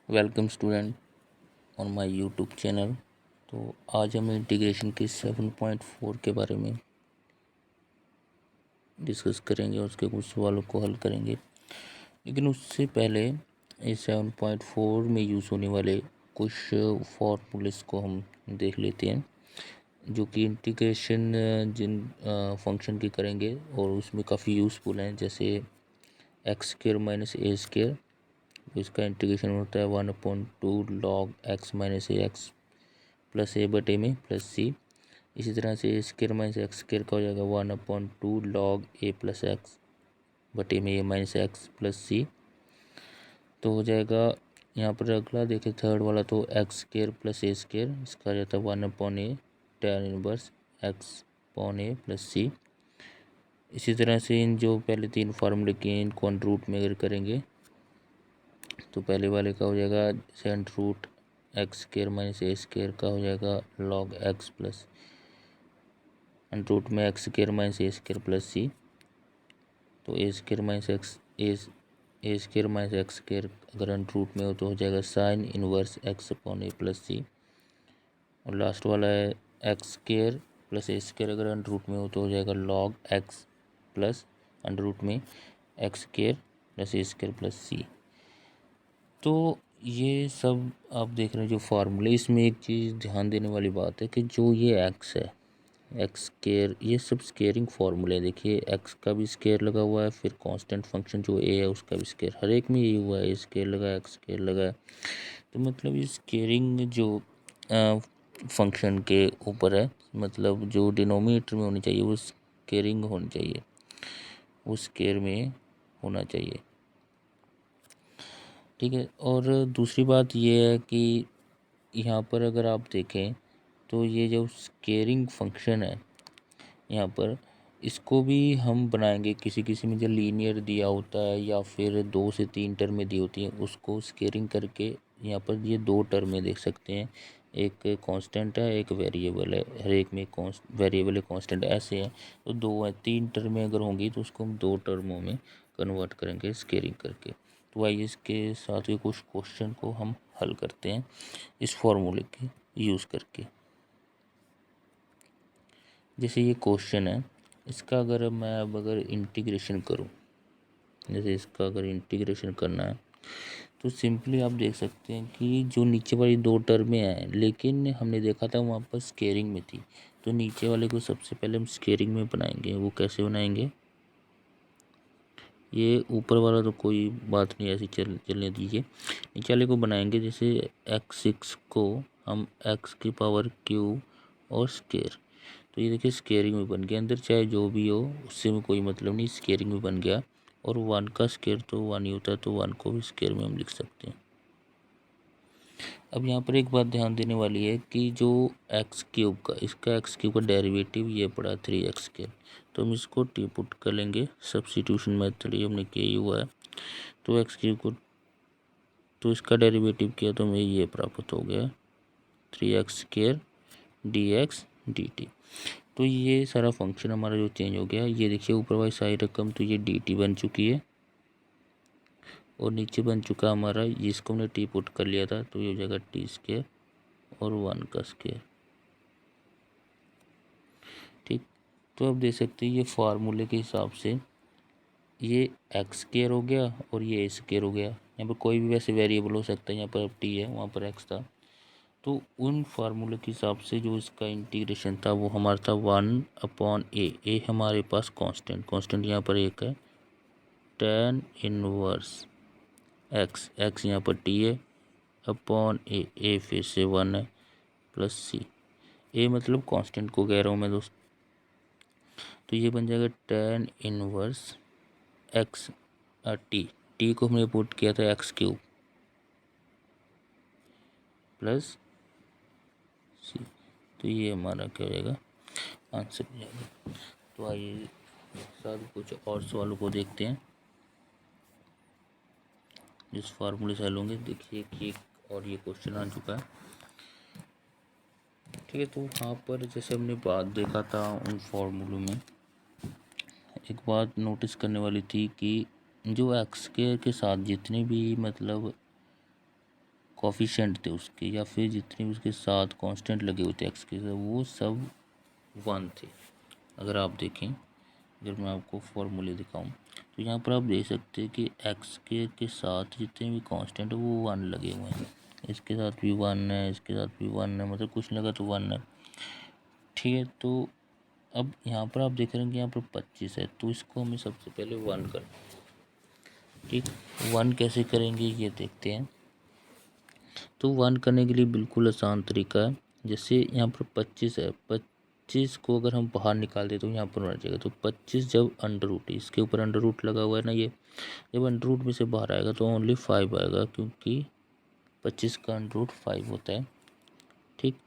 Welcome student on my YouTube channel. तो आज हम इंटीग्रेशन के 7.4 के बारे में डिस्कस करेंगे और उसके कुछ सवालों को हल करेंगे। लेकिन उससे पहले इस 7.4 में यूज़ होने वाले कुछ फॉर्मूलेस को हम देख लेते हैं, जो कि इंटीग्रेशन जिन फंक्शन की करेंगे और उसमें काफ़ी यूज़फुल हैं। जैसे x square minus a square, इसका इंटीग्रेशन होता है 1/2 log x माइनस ए एक्स प्लस ए बटे में प्लस सी। इसी तरह से ए स्क्र माइनस एक्स स्क्र का हो जाएगा 1/2 log ए प्लस एक्स बटे में ए माइनस एक्स प्लस सी। तो हो जाएगा यहाँ पर अगला देखें थर्ड वाला, तो x square plus a square, इसका आ जाता है 1/a tan inverse x upon a plus c. इसी तरह से इन जो पहले तीन फार्मूले किए इनको अंडर रूट में अगर करेंगे तो पहले वाले का हो जाएगा सेंट root x square minus a square का हो जाएगा log x plus under root में x square minus a square plus c. तो a square minus x a square minus x square अगर अंडर रूट में हो तो हो जाएगा sine inverse x upon a plus c. और लास्ट वाला है x square plus a square अगर अंडर रूट में हो तो हो जाएगा log x plus under root में x square plus a square plus c. तो ये सब आप देख रहे हैं जो फार्मूले, इसमें एक चीज़ ध्यान देने वाली बात है कि जो ये एक्स है, एक्स स्क्र, ये सब स्केयरिंग फार्मूले। देखिए एक्स का भी स्केयर लगा हुआ है, फिर कांस्टेंट फंक्शन जो ए है उसका भी स्केयर, हर एक में यही हुआ है, ए स्केयर लगा है एक्स स्केयर लगा है। तो मतलब ये स्केयरिंग जो फंक्शन के ऊपर है, मतलब जो डिनोमिनेटर में होनी चाहिए वो स्केयरिंग होनी चाहिए, वो स्केयर में होना चाहिए, ठीक है। और दूसरी बात ये है कि यहाँ पर अगर आप देखें तो ये जो स्केयरिंग फंक्शन है यहाँ पर, इसको भी हम बनाएंगे किसी किसी में जो लीनियर दिया होता है या फिर 2 से 3 टर्में दी होती हैं, उसको स्केयरिंग करके यहाँ पर ये 2 टर्में देख सकते हैं, एक कांस्टेंट है एक वेरिएबल है, हर एक में वेरिएबल है कांस्टेंट ऐसे हैं। तो 2 है, 3 टर्में अगर होंगी तो उसको हम 2 टर्मों में कन्वर्ट करेंगे स्केयरिंग करके। तो आइए इसके साथ ही कुछ क्वेश्चन को हम हल करते हैं इस फॉर्मूले के यूज़ करके। जैसे ये क्वेश्चन है, इसका अगर मैं अब अगर इंटीग्रेशन करूं, जैसे इसका अगर इंटीग्रेशन करना है तो सिंपली आप देख सकते हैं कि जो नीचे वाली 2 टर्में हैं, लेकिन हमने देखा था वहाँ पर स्केयरिंग में थी, तो नीचे वाले को सबसे पहले हम स्केयरिंग में बनाएंगे। वो कैसे बनाएंगे, ये ऊपर वाला तो कोई बात नहीं, ऐसी चलने दीजिए। नीचे वाले को बनाएंगे, जैसे x6 को हम x की पावर क्यू और स्केयर, तो ये देखिए स्केयरिंग में बन गया, अंदर चाहे जो भी हो उससे में कोई मतलब नहीं, स्केयरिंग में बन गया। और 1 का स्केयर तो 1 ही होता है, तो 1 को भी स्केयर में हम लिख सकते हैं। अब यहाँ पर एक बात ध्यान देने वाली है कि जो एक्स क्यूब का, इसका एक्स क्यूब का डेरिवेटिव ये पड़ा 3x स्केयर, तो हम इसको टी पुट कर लेंगे, सब्स्टिट्यूशन मेथड ये हमने किया ही हुआ है। तो एक्स क्यूब को, तो इसका डेरिवेटिव किया तो हमें ये प्राप्त हो गया 3x स्केयर dx dt। तो ये सारा फंक्शन हमारा जो चेंज हो गया, ये देखिए ऊपर वाली सारी रकम तो ये dt बन चुकी है और नीचे बन चुका हमारा, जिसको हमने टी पुट कर लिया था, तो ये हो जाएगा टी स्केयर और 1 का स्केयर, ठीक। तो अब देख सकते हैं ये फार्मूले के हिसाब से ये एक्स स्केयर हो गया और ये ए स्केयर हो गया। यहाँ पर कोई भी वैसे वेरिएबल हो सकता है, यहाँ पर टी है वहाँ पर एक्स था, तो उन फार्मूले के हिसाब से जो इसका इंटीग्रेशन था वो हमारा था 1/a। ए हमारे पास कांस्टेंट यहाँ पर एक है, tan इनवर्स एक्स यहाँ पर टी है अपॉन ए फिर से 1 है प्लस सी। ए मतलब कांस्टेंट को कह रहा हूँ मैं दोस्त, तो ये बन जाएगा tan इनवर्स एक्स टी को हमने पुट किया था एक्स क्यूब प्लस सी, तो ये हमारा क्या हो जाएगा, आंसर हो जाएगा। तो आइए साथ कुछ और सवालों को देखते हैं जिस फार्मूले से हल होंगे। देखिए कि एक और ये क्वेश्चन आ चुका है, ठीक है। तो वहाँ पर जैसे हमने बात देखा था उन फार्मूलों में, एक बात नोटिस करने वाली थी कि जो एक्स के साथ जितने भी मतलब कॉफिशेंट थे उसके, या फिर जितने भी उसके साथ कांस्टेंट लगे हुए थे एक्स के साथ, वो सब 1 थे। अगर आप देखें, अगर मैं आपको फॉर्मूले दिखाऊं, तो यहाँ पर आप देख सकते हैं कि एक्स के साथ जितने भी कांस्टेंट है वो 1 लगे हुए हैं। इसके साथ भी 1 है, इसके साथ भी 1 है, मतलब कुछ लगा तो 1 है। ठीक है, तो अब यहाँ पर आप देख रहे हैं कि यहाँ पर 25 है, तो इसको हमें सबसे पहले 1 कर, ठीक, 1 कैसे करेंगे ये देखते हैं। तो 1 करने के लिए बिल्कुल आसान तरीका है। जैसे यहाँ पर 25 है, 25 को अगर हम बाहर निकाल दें तो यहाँ पर आ जाएगा। तो 25 जब अंडर रूट, इसके ऊपर अंडर रूट लगा हुआ है ना, ये जब अंडर रूट में से बाहर आएगा तो ओनली 5 आएगा, क्योंकि 25 का अंडर रूट 5 होता है। ठीक,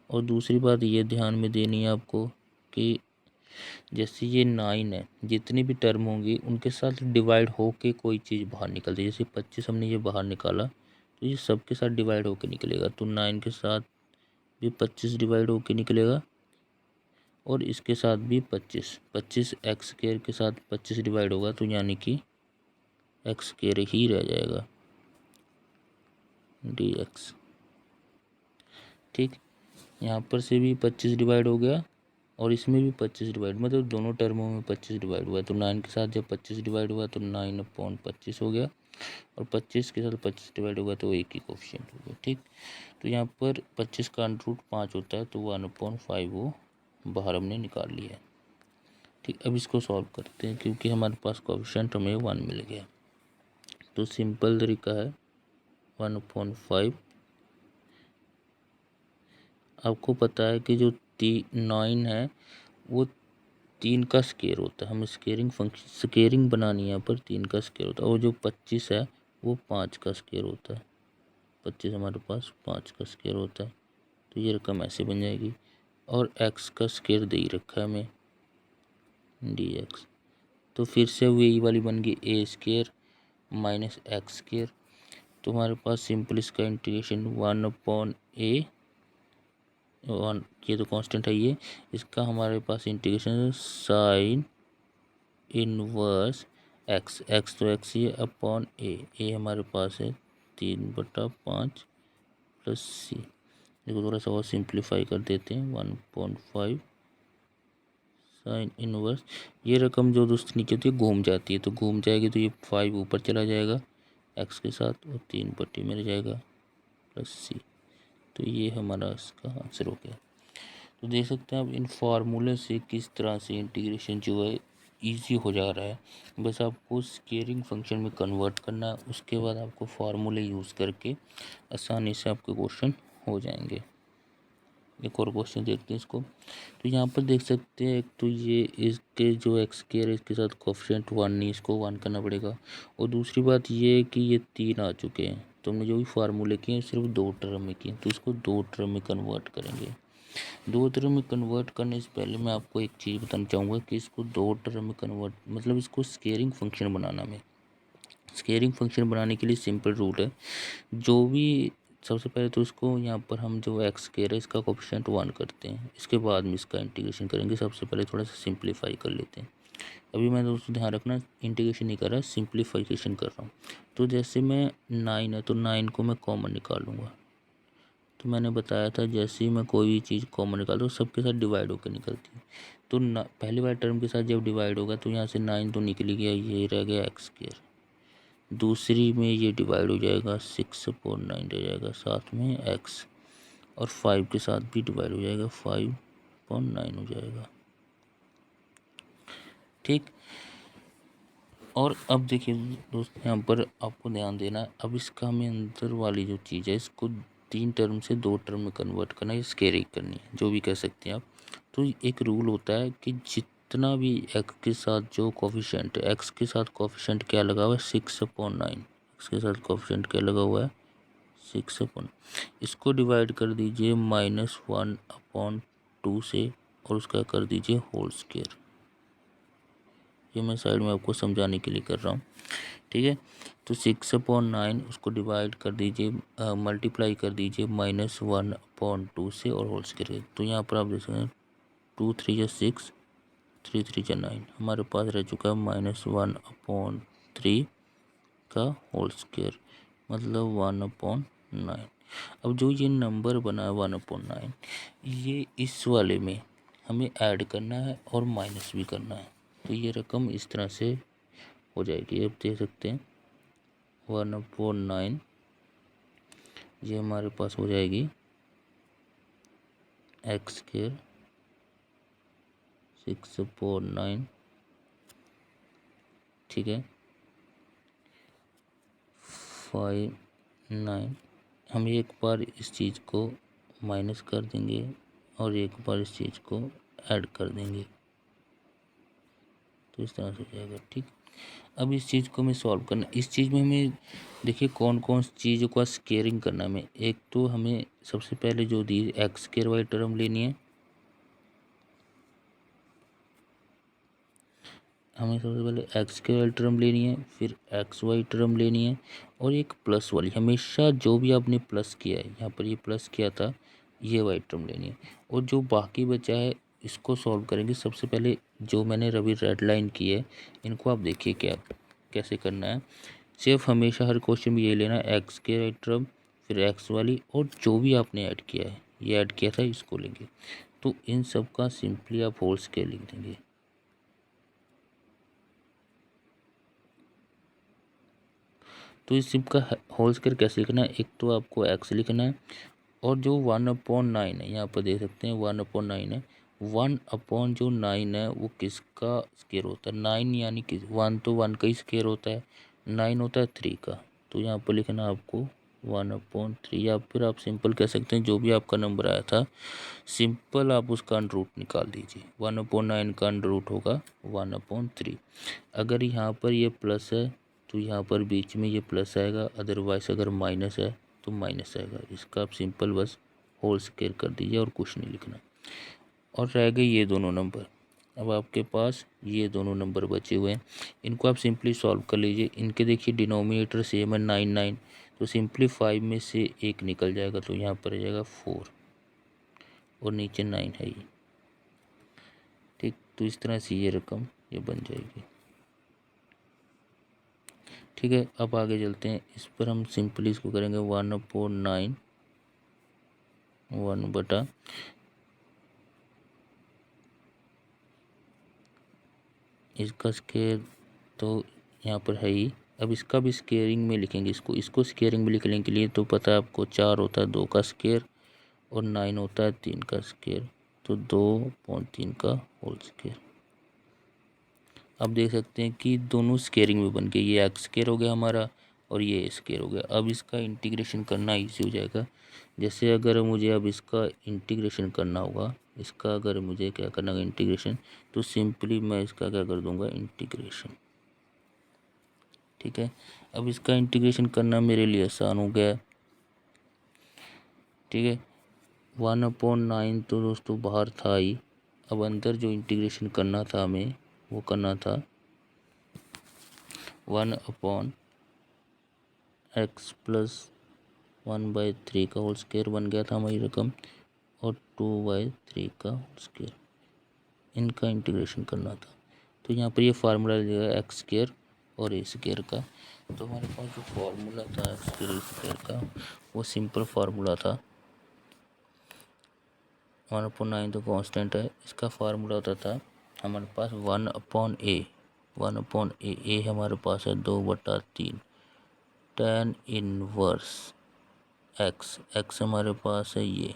और दूसरी बात ये ध्यान में देनी है आपको कि जैसे ये 9 है, जितनी भी टर्म होंगी उनके साथ डिवाइड होके कोई चीज़ बाहर निकलती है। जैसे 25 हमने ये बाहर निकाला, तो ये सबके साथ डिवाइड होके निकलेगा, तो 9 के साथ भी 25 डिवाइड होके निकलेगा, और इसके साथ भी 25 एक्स स्क्वायर के साथ 25 डिवाइड होगा, तो यानी कि एक्स स्क्वायर ही रह जाएगा, डी एक्स। ठीक, यहाँ पर से भी 25 डिवाइड हो गया, और इसमें भी 25 डिवाइड, मतलब दोनों टर्मों में 25 डिवाइड हुआ, तो 9 के साथ जब 25 डिवाइड हुआ तो 9/25 हो गया, और 25 के साथ 25 डिवाइड होगा तो एक ही कोफिशिएंट हो गया। ठीक, तो यहाँ पर 25 का अंडर रूट 5 होता है, तो 1/5 वो बाहर हमने निकाल लिया है। ठीक, अब इसको सॉल्व करते हैं, क्योंकि हमारे पास कोफिशिएंट हमें 1 मिल गया। तो सिंपल तरीका है 1/5। आपको पता है कि जो 9 है वो 3 का स्केयर होता है। हमें स्केयरिंग बनानी है यहाँ पर, 3 का स्केयर होता है, और जो 25 है वो 5 का स्केयर होता है। 25 हमारे पास 5 का स्केयर होता है, तो ये रकम ऐसे बन जाएगी। और एक्स का स्केयर दे ही रखा है हमें, डी एक्स। तो फिर से वही वाली बन गई ए स्केयर माइनस एक्स स्केयर। तो हमारे पास सिंपल इसका इंटीग्रेशन 1/a, ये तो कांस्टेंट है ये, इसका हमारे पास integration sine inverse x, x तो एक्स ही है, अपॉन ए हमारे पास है 3/5 प्लस सी। देखो थोड़ा सा और सिंप्लीफाई कर देते हैं, 1/5 साइन इनवर्स। ये रकम जो दोस्त नीचे होती है घूम जाती है, तो घूम जाएगी तो ये 5 ऊपर चला जाएगा एक्स के साथ, और 3/, में रह जाएगा प्लस सी। तो ये हमारा इसका आंसर हो गया। तो देख सकते हैं आप इन फार्मूले से किस तरह से इंटीग्रेशन जो है ईजी हो जा रहा है। बस आपको स्केयरिंग फंक्शन में कन्वर्ट करना है, उसके बाद आपको फार्मूले यूज़ करके आसानी से आपके क्वेश्चन हो जाएंगे। एक और क्वेश्चन देखते हैं इसको। तो यहाँ पर देख सकते हैं, एक तो ये इसके जो एक्स स्क्वायर है इसके साथ कोफिशिएंट 1 नहीं, इसको 1 करना पड़ेगा। और दूसरी बात ये है कि ये 3 आ चुके हैं, तो हमने जो भी फार्मूले किए हैं सिर्फ 2 टर्म में किए, तो इसको 2 टर्म में कन्वर्ट करेंगे। 2 टर्म में कन्वर्ट करने से पहले मैं आपको एक चीज़ बताना चाहूँगा कि इसको 2 टर्म में कन्वर्ट, मतलब इसको स्केयरिंग फंक्शन बनाना में, स्केयरिंग फंक्शन बनाने के लिए सिंपल रूल है। जो भी सबसे पहले तो इसको यहाँ पर हम जो एक्स स्क्वायर है इसका कोफिशिएंट 1 करते हैं, इसके बाद में इसका इंटीग्रेशन करेंगे। सबसे पहले थोड़ा सा सिंप्लीफाई कर लेते हैं। अभी मैं दोस्तों ध्यान रखना, इंटीग्रेशन नहीं कर रहा, सिंप्लीफिकेशन कर रहा हूँ। तो जैसे मैं 9 है तो 9 को मैं कॉमन निकालूंगा। तो मैंने बताया था जैसे ही मैं कोई भी चीज़ कॉमन निकालूँ सबके साथ डिवाइड होकर निकलती है। तो पहली बार टर्म के साथ जब डिवाइड होगा तो यहाँ से 9 तो निकल गया, ये रह गया एक्स स्क्वायर। दूसरी में ये डिवाइड हो जाएगा, 6/9 रह जाएगा, साथ में एक्स, और 5 के साथ भी डिवाइड हो जाएगा, 5/9 हो जाएगा। ठीक, और अब देखिए दोस्तों यहाँ पर आपको ध्यान देना है, अब इसका हमें अंदर वाली जो चीज़ है इसको 3 टर्म से 2 टर्म में कन्वर्ट करना है, स्केयरिंग करनी है, जो भी कह सकते हैं आप। तो एक रूल होता है कि जितना भी एक्स के साथ जो कोफिशिएंट है, एक्स के साथ कोफिशिएंट क्या लगा हुआ है 6/9, एक्स के साथ कोफिशिएंट क्या लगा हुआ है 6/, इसको डिवाइड कर दीजिए -1/2 से, और उसका कर दीजिए होल स्क्वायर। ये मैं साइड में आपको समझाने के लिए कर रहा हूँ, ठीक है। तो 6/9 उसको डिवाइड कर दीजिए, मल्टीप्लाई कर दीजिए -1/2 से और होल स्क्वायर। तो यहाँ पर आप देख सकते हैं 2 3 6, 3 3 9, हमारे पास रह चुका है -1/3 का होल स्क्वायर, मतलब 1/2। 9। अब जो ये नंबर बना है 1/9, ये इस वाले में हमें ऐड करना है और माइनस भी करना है। तो ये रकम इस तरह से हो जाएगी। अब देख सकते हैं 1/9 ये हमारे पास हो जाएगी x², 6/9, ठीक है, 5/9। हम एक बार इस चीज़ को माइनस कर देंगे और एक बार इस चीज़ को ऐड कर देंगे, तो इस तरह से हो जाएगा। ठीक, अब इस चीज़ को हमें सॉल्व करना। इस चीज़ में हमें देखिए कौन कौन सी चीज़ों का स्केयरिंग करना है हमें। एक तो हमें सबसे पहले जो दी x² वाली टर्म लेनी है, हमें सबसे पहले x² वाली टर्म लेनी है, फिर xy टर्म लेनी है, और एक प्लस वाली, हमेशा जो भी आपने प्लस किया है, यहाँ पर ये प्लस किया था, ये वाली टर्म लेनी है। और जो बाकी बचा है इसको सॉल्व करेंगे। सबसे पहले जो मैंने रवि रेड लाइन की है, इनको आप देखिए क्या कैसे करना है। सिर्फ हमेशा हर क्वेश्चन में ये लेना है x² वाली टर्म, फिर x वाली, और जो भी आपने ऐड किया है, ये ऐड किया था, इसको लेंगे। तो इन सब का सिंपली आप होल स्केयर लिख देंगे। तो इस सिप का होल स्क्वायर कैसे लिखना है, एक तो आपको x लिखना है, और जो 1/9 है, यहाँ पर देख सकते हैं 1/9 है। 1/9 है वो किसका स्क्वायर होता है, 9 यानी कि 1 तो 1 का ही स्क्वायर होता है, 9 होता है 3 का। तो यहाँ पर लिखना है आपको 1/3, या फिर आप सिंपल कह सकते हैं जो भी आपका नंबर आया था, सिंपल आप उसका अंडर रूट निकाल दीजिए। 1/9 का अंडर रूट होगा 1/3। अगर यहाँ पर ये प्लस है तो यहाँ पर बीच में ये प्लस आएगा, अदरवाइज अगर माइनस है तो माइनस आएगा। इसका आप सिंपल बस होल स्क्वायर कर दीजिए और कुछ नहीं लिखना। और रह गए ये दोनों नंबर। अब आपके पास ये दोनों नंबर बचे हुए हैं, इनको आप सिंपली सॉल्व कर लीजिए। इनके देखिए डिनोमिनेटर सेम है 9 तो सिंपली 5 में से 1 निकल जाएगा, तो यहाँ पर आ जाएगा 4 और नीचे 9 है ये। ठीक, तो इस तरह से ये रकम ये बन जाएगी। ठीक है, अब आगे चलते हैं। इस पर हम सिंपली इसको करेंगे 1/9 1 बटा इसका स्केयर तो यहाँ पर है ही। अब इसका भी स्केयरिंग में लिखेंगे, इसको स्केयरिंग में लिखने के लिए तो पता है आपको 4 होता है 2 का स्केयर और 9 होता है 3 का स्केयर, तो 2/3 का होल स्केयर। अब देख सकते हैं कि दोनों स्केयरिंग में बन गए, ये x स्केयर हो गया हमारा और ये स्केयर हो गया। अब इसका इंटीग्रेशन करना ईजी हो जाएगा। जैसे अगर मुझे अब इसका इंटीग्रेशन करना होगा, इसका अगर मुझे क्या करना होगा इंटीग्रेशन, तो सिंपली मैं इसका क्या कर दूंगा इंटीग्रेशन। ठीक है, अब इसका इंटीग्रेशन करना मेरे लिए आसान हो गया। ठीक है, 1/9 तो दोस्तों बाहर था ही। अब अंदर जो इंटीग्रेशन करना था हमें, वो करना था 1/x प्लस 1/3 का होल स्क्वायर बन गया था हमारी रकम, और 2/3 का होल स्क्वायर, इनका इंटीग्रेशन करना था। तो यहाँ पर ये फार्मूला लगेगा एक्स स्क्वायर और ए स्क्वायर का। तो हमारे पास जो फार्मूला था एक्स स्क्वायर ए स्क्वायर का, वो सिंपल फार्मूला था। 1/9 तो कांस्टेंट है, इसका फार्मूला होता था हमारे पास 1/a। 1/a ए हमारे पास है 2/3 tan इनवर्स एक्स, एक्स हमारे पास है ये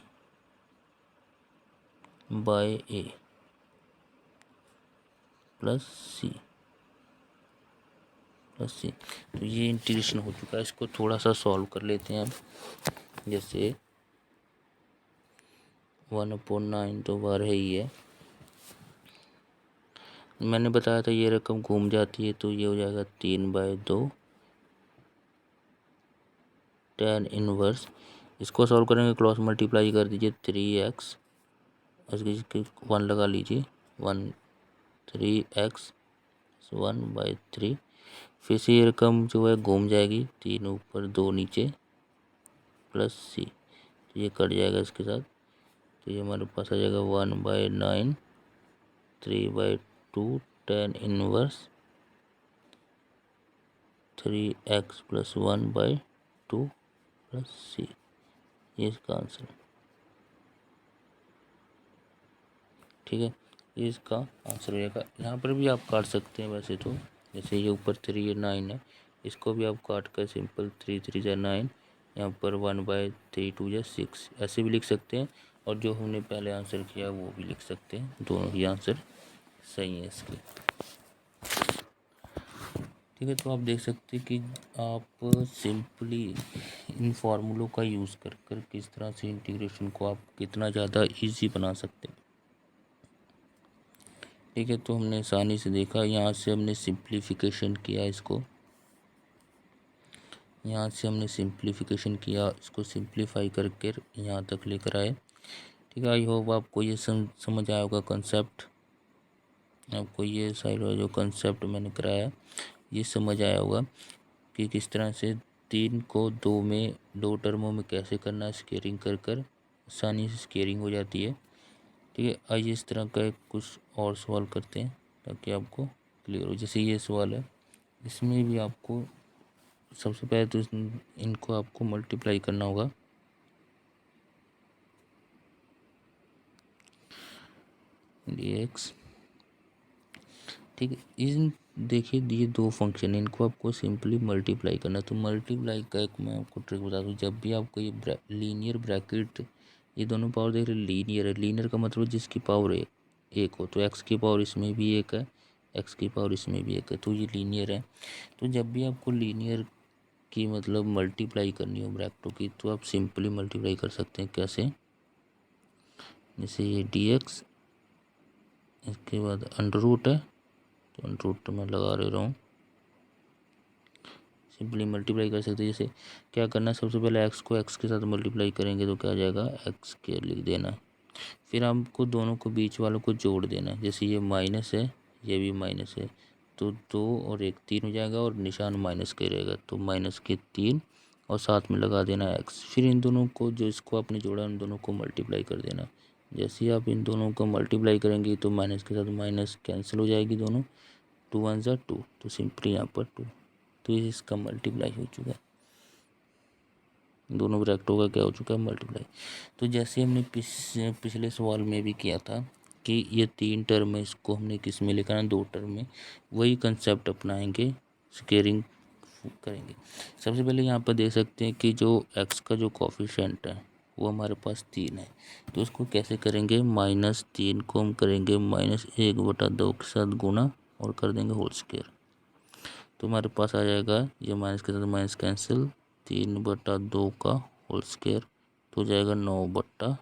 बाय ए प्लस सी प्लस सी। तो ये इंटीग्रेशन हो चुका है, इसको थोड़ा सा सॉल्व कर लेते हैं अब। जैसे 1/9 तो बार है ही है, मैंने बताया था ये रकम घूम जाती है, तो ये हो जाएगा 3/2 tan इनवर्स। इसको सॉल्व करेंगे, क्रॉस मल्टीप्लाई कर दीजिए 3x, इसकी 1 लगा लीजिए, 3x 1/3। फिर से ये रकम जो है घूम जाएगी, 3 ऊपर 2 नीचे प्लस सी, तो ये कट जाएगा इसके साथ। तो ये हमारे पास आ जाएगा 1/9 3/2 tan inverse 3x plus 1/2 plus C, ये इसका आंसर है। ठीक है, ये इसका आंसर हो जाएगा। यहाँ पर भी आप काट सकते हैं वैसे तो, जैसे ये ऊपर 3 है 9 है, इसको भी आप काट कर सिंपल 3 3 जा 9, यहाँ पर 1/3 2 जा 6 ऐसे भी लिख सकते हैं, और जो हमने पहले आंसर किया वो भी लिख सकते हैं। दोनों ही आंसर सही है इसके। ठीक है, तो आप देख सकते हैं कि आप सिंपली इन फार्मूलों का यूज़ कर कर किस तरह से इंटीग्रेशन को आप कितना ज़्यादा इजी बना सकते हैं। ठीक है, तो हमने आसानी से देखा, यहाँ से हमने सिंप्लीफिकेशन किया इसको, यहाँ से हमने सिंप्लीफिकेशन किया, इसको सिंप्लीफाई करके यहाँ तक लेकर आए। ठीक है, आई होप आपको ये समझ आया होगा कंसेप्ट, आपको ये साइड जो कंसेप्ट मैंने कराया ये समझ आया होगा कि किस तरह से 3 को 2 में 2 टर्मों में कैसे करना है, स्केयरिंग कर कर आसानी से स्केयरिंग हो जाती है। ठीक है, आइए इस तरह का एक कुछ और सवाल करते हैं ताकि आपको क्लियर हो। जैसे ये सवाल है, इसमें भी आपको सबसे पहले तो इनको आपको मल्टीप्लाई करना होगा। dx, ठीक है, इन देखिए ये 2 फंक्शन है, इनको आपको सिंपली मल्टीप्लाई करना है। तो मल्टीप्लाई का एक मैं आपको ट्रिक बता दूँ, जब भी आपको ये लीनियर ब्रैकेट, ये दोनों पावर देख रहे लीनियर है, लीनियर का मतलब जिसकी पावर एक हो, तो एक्स की पावर इसमें भी एक है, एक्स की पावर इसमें भी एक है, तो ये लीनियर है। तो जब भी आपको लीनियर की मतलब मल्टीप्लाई करनी हो ब्रैकेटों की, तो आप सिंपली मल्टीप्लाई कर सकते हैं। कैसे? जैसे ये dx, इसके बाद अंडर रूट है, तो अंडर रूट मैं लगा रहा हूँ, सिंपली मल्टीप्लाई कर सकते हैं। जैसे क्या करना है, सबसे पहले एक्स को एक्स के साथ मल्टीप्लाई करेंगे तो क्या आ जाएगा, एक्स के लिख देना है। फिर हमको दोनों को बीच वालों को जोड़ देना है, जैसे ये माइनस है ये भी माइनस है, तो 2 और 1 3 हो जाएगा, और निशान माइनस का रहेगा, तो माइनस के 3 और साथ में लगा देना एक्स। फिर इन दोनों को जो इसको आपने जोड़ा उन दोनों को मल्टीप्लाई कर देना। जैसे ही आप इन दोनों को मल्टीप्लाई करेंगे तो माइनस के साथ माइनस कैंसिल हो जाएगी, दोनों 2 1 जा 2, तो सिंपली यहाँ पर 2, तो इसका मल्टीप्लाई हो चुका है, दोनों ब्रैकेटों का क्या हो चुका है, मल्टीप्लाई। तो जैसे हमने पिछले सवाल में भी किया था कि ये 3 टर्म है, इसको हमने किस में लिखा है, 2 टर्म में, वही कंसेप्ट अपनाएंगे, स्केयरिंग करेंगे। सबसे पहले यहाँ पर देख सकते हैं कि जो x का जो कोफिशिएंट है वो हमारे पास 3 है, तो उसको कैसे करेंगे, -3 को हम करेंगे -1/2 के साथ गुणा और कर देंगे होल स्क्वायर, तो हमारे पास आ जाएगा ये माइनस के साथ माइनस कैंसिल, 3/2 का होल स्क्वायर, तो हो जाएगा 9/4।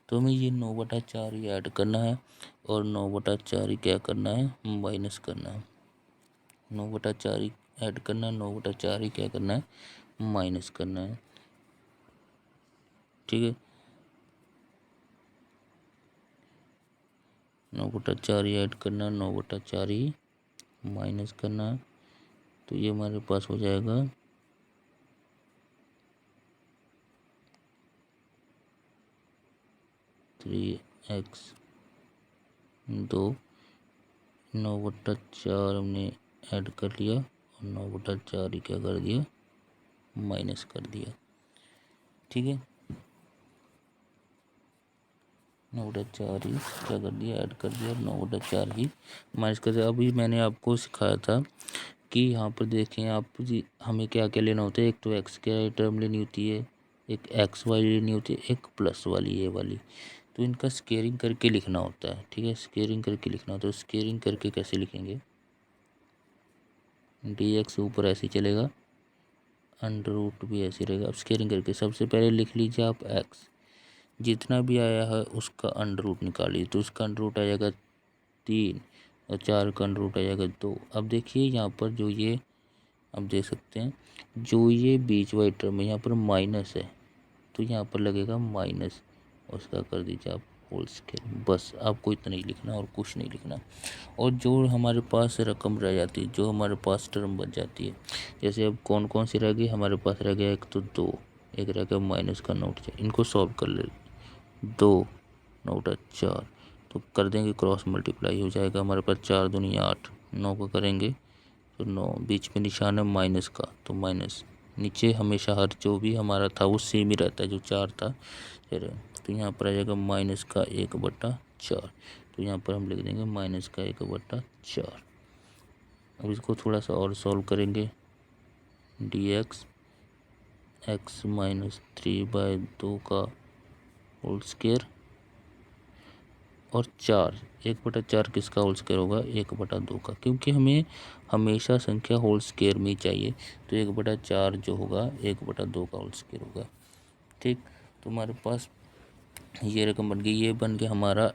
तो हमें ये 9/4 ही ऐड करना है, और 9/4 ही क्या करना है, माइनस करना है। 9/4 ही ऐड करना है, 9/4 ही क्या करना है, माइनस करना है। ठीक है, 9/4 ही ऐड करना है, 9/4 ही माइनस करना है, तो ये हमारे पास हो जाएगा 3x 2, 9/4 हमने ऐड कर लिया, और 9/4 ही क्या कर दिया, माइनस कर दिया। ठीक है, 9/4 ही क्या कर दिया, ऐड कर दिया, 9/4 ही माइनस कर दिया। अभी मैंने आपको सिखाया था कि यहाँ पर देखें आप जी, हमें क्या क्या लेना होता है, एक तो एक्स की टर्म लेनी होती है, एक एक्स वाली लेनी होती है, एक प्लस वाली ये वाली, तो इनका स्केयरिंग करके लिखना होता है। ठीक है, स्केयरिंग करके लिखना होता है, तो स्केयरिंग करके कैसे लिखेंगे, dx ऊपर ऐसे चलेगा, अंडर रूट भी ऐसे रहेगा। अब स्केयरिंग करके सबसे पहले लिख लीजिए आप x, जितना भी आया है उसका अंडर रूट निकालिए, तो उसका अंडर रूट आ जाएगा 3, और 4 का अंडर रूट आ जाएगा 2। अब देखिए यहाँ पर जो ये आप देख सकते हैं, जो ये बीच वाली टर्म है यहाँ पर माइनस है, तो यहाँ पर लगेगा माइनस, उसका कर दीजिए आप होल स्क्वायर। बस आपको इतना ही लिखना और कुछ नहीं लिखना। और जो हमारे पास रकम रह जाती है, जो हमारे पास टर्म बच जाती है, जैसे अब कौन कौन सी रह गई, हमारे पास रह गया एक तो 2, एक रह गया माइनस का नोट, इनको सॉल्व कर ले, 2/4, तो कर देंगे क्रॉस मल्टीप्लाई, हो जाएगा हमारे पास 4 दूनी 8, 9 को करेंगे तो 9, बीच में निशान है माइनस का, तो माइनस नीचे हमेशा हर जो भी हमारा था वो सेम ही रहता है, जो 4 था। फिर तो यहाँ पर आ जाएगा -1/4। तो यहाँ पर हम लिख देंगे -1/4। अब इसको थोड़ा सा और सॉल्व करेंगे। dx x -3/2 का होल स्क्वायर और 4, 1/4 किसका होल स्क्वायर होगा, 1/2 का, क्योंकि हमें हमेशा संख्या होल स्क्वायर में चाहिए। तो 1/4 जो होगा 1/2 का होल स्क्वायर होगा। ठीक, तो हमारे पास ये रकम बन गई। ये बन गया हमारा,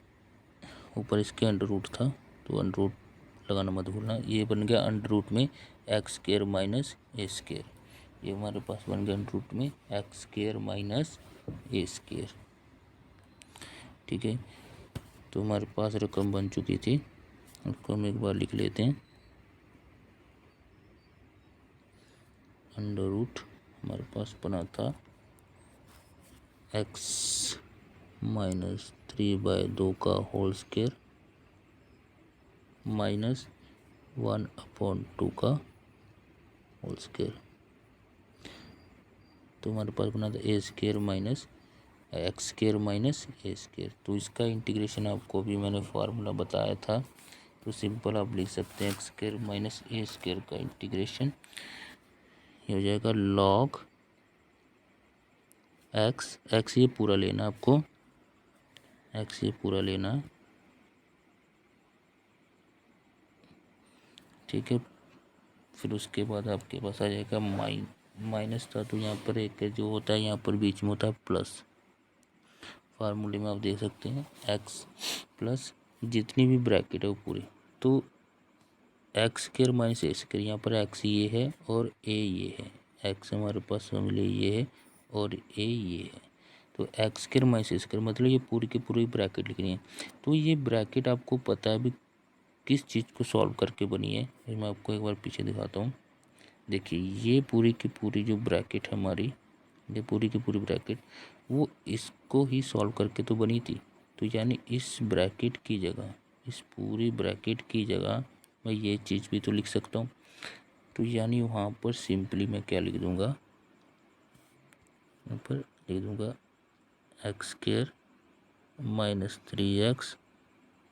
ऊपर इसके अंडर रूट था तो अंडर रूट लगाना मत भूलना। ये बन गया अंडर रूट में x² - a²। ये हमारे पास बन गया अंडर रूट में x² - a²। ठीक है, तो हमारे पास रकम बन चुकी थी। उसको हम एक बार लिख लेते हैं। अंडर रूट हमारे पास बना था x -3/2 का होल स्क्वायर -1/2 का होल स्क्वायर। तो हमारे पास बना था a² - x² - a²। तो इसका इंटीग्रेशन आपको भी मैंने फार्मूला बताया था, तो सिंपल आप लिख सकते हैं x² - a² का इंटीग्रेशन। ये हो जाएगा log x ये पूरा लेना आपको, x ये पूरा लेना। ठीक है, फिर उसके बाद आपके पास आ जाएगा माइनस था, तो यहाँ पर एक जो होता है यहाँ पर बीच में होता है प्लस। फार्मूले में आप देख सकते हैं x प्लस जितनी भी ब्रैकेट है वो पूरी, तो x² - a²। यहाँ पर x ये है और a ये है, x हमारे पास फॉर्मूले ये है और a ये है। तो x² - a² मतलब ये पूरी की पूरी ब्रैकेट लिखनी है। तो ये ब्रैकेट आपको पता है भी किस चीज़ को सॉल्व करके बनी है। फिर मैं आपको एक बार पीछे दिखाता हूँ। देखिए, ये पूरी की पूरी जो ब्रैकेट है हमारी, ये पूरी की पूरी ब्रैकेट वो इसको ही सॉल्व करके तो बनी थी। तो यानी इस ब्रैकेट की जगह, इस पूरी ब्रैकेट की जगह मैं ये चीज़ भी तो लिख सकता हूँ। तो यानी वहाँ पर सिंपली मैं क्या लिख दूँगा, यहाँ पर लिख दूँगा x² - 3x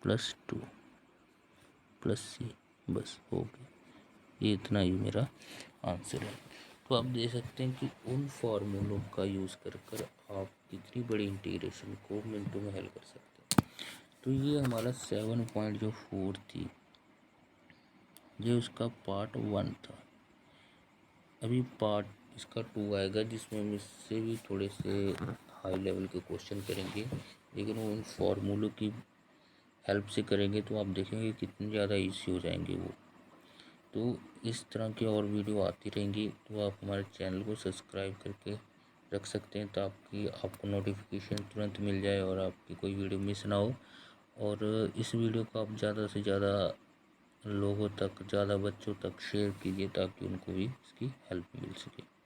+ 2 + c। बस हो गया, ये इतना ही मेरा आंसर है। तो आप देख सकते हैं कि उन फार्मूलों का यूज़ कर कर आप इतनी बड़ी इंटीग्रेशन को मिनटों में हल कर सकते हैं। तो ये हमारा 7.4 थी, ये उसका पार्ट 1 था। अभी पार्ट इसका 2 आएगा, जिसमें हम इससे भी थोड़े से हाई लेवल के क्वेश्चन करेंगे, लेकिन वो उन फार्मूलों की हेल्प से करेंगे। तो आप देखेंगे कितने ज़्यादा ईजी हो जाएंगे वो। तो इस तरह की और वीडियो आती रहेंगी, तो आप हमारे चैनल को सब्सक्राइब करके रख सकते हैं, ताकि आपको नोटिफिकेशन तुरंत मिल जाए और आपकी कोई वीडियो मिस ना हो। और इस वीडियो को आप ज़्यादा से ज़्यादा लोगों तक, ज़्यादा बच्चों तक शेयर कीजिए, ताकि उनको भी इसकी हेल्प मिल सके।